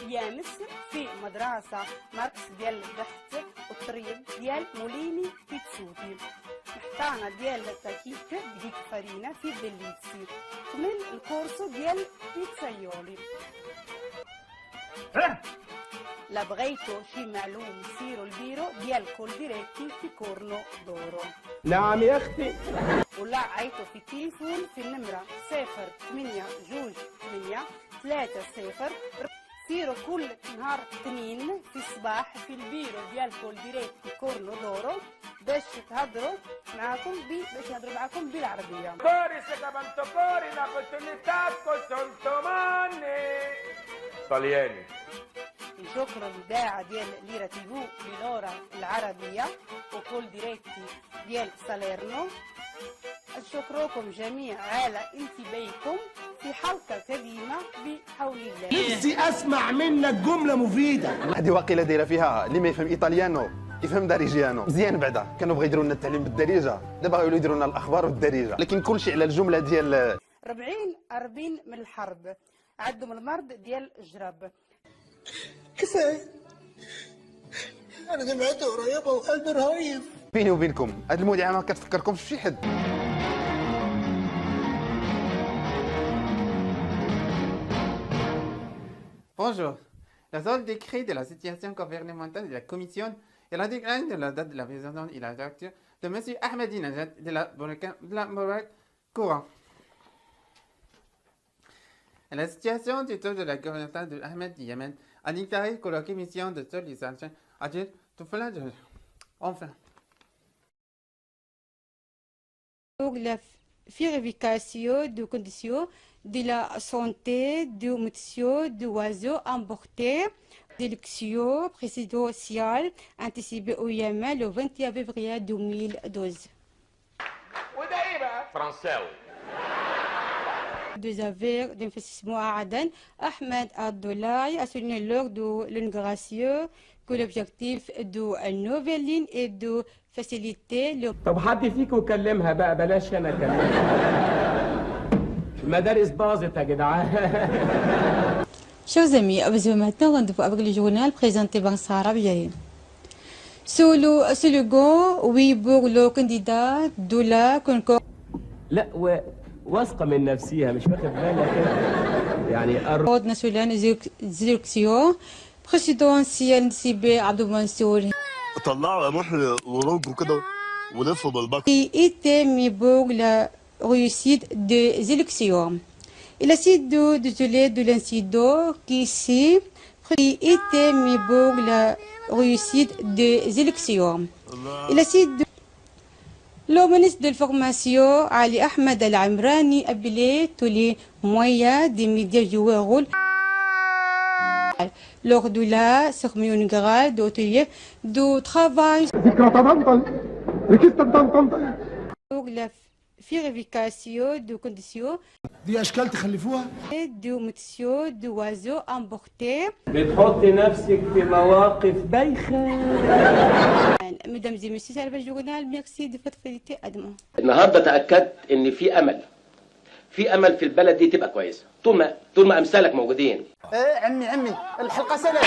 يامس في مدرسة ماركس ديال البحث والطريب ديال موليني في تسوتي محطانة ديال تاكيك بديك فرينة في بليتسي كمل الكورسو ديال بيتزايولي. لا بغيتو شي معلوم سيرو البيرو ديال كول ديريكتي في كورنو دورو. نعم يا اختي. ولا عيطوا في التليفون في النمرة 0828 سيروا كل نهار اثنين في الصباح في البيرو ديال كول ديريكتي كورنو دورو باش يهضروا معاكم بالعربية. طلياني. شكرا للداعة ديال ليرة تيبو للورا العربية وكل ديريكتي ديال ساليرنو. أشكركم جميع على انتباهكم في حلقة قديمة بحول الله. نفسي أسمع منك جملة مفيدة. هذه واقيلا دايره فيها اللي ما يفهم ايطاليانو يفهم داريجيانو مزيان. بعدا كانوا بغا يديروا لنا التعليم بالدارجه، دابا غيولوا يديروا لنا الاخبار بالدارجه، لكن كلشي على الجمله ديال 40 من الحرب عندهم المرض ديال الجرب. كفاية، أنا دمعتي قريبة وقلبي رهيف. بيني وبينكم هاد المذيعه ما كتفكركمش في شي حد. Bonjour. La zone décret de la situation gouvernementale de la Commission et la déclaration de la date de la présidence et la direction de M. Ahmadinejad de la Moubarak courant. La situation du taux de la gouvernementale de Ahmed Yemen a déclaré que la Commission de stabilisation a dit tout plein de... Enfin. Pour la vérification des conditions de la santé du monsieur de oiseaux emportés d'élections présidentielles anticipées au Yémen le 21 février 2012. فرنساوي. Des affaires d'investissement à Aden, Ahmed Abdoulaye a souligné lors de l'inauguration que l'objectif de la nouvelle ligne est de faciliter le... طب حد فيكم كلمها بقى، بلاش انا اكلمها. المدارس باظت يا جدعان. Chers amis, vous avez maintenant rendez-vous avec le journal présenté par Sarah Biaye. Sous le slogan oui pour le candidat de la Concorde. لا واثقة من نفسيها، مش واخد بالك يعني Ordre national des élections présidentielles anticipées Abdou Mansour. طلعوا قمح ورج وكده ولفوا بالبكر. Qui était mis pour la réussite des élections. Il a été désolé de l'incident qui était mis pour la réussite des élections. Il a été le ministre de l'information Ali Ahmed Al-Amrani a appelé tous les moyens des médias jouer un rôle lors de la cérémonie générale de travail pour la vérification des conditions دي أشكال تخلفوها. de monsieur de oiseaux emportés. بتحطي نفسك في مواقف بايخة. Mesdames et messieurs, c'est le journal. Merci de votre fidélité. À demain. النهارده تاكدت ان في امل في البلد دي تبقى كويسه طول ما امثالك موجودين. عمي الحلقه سلام.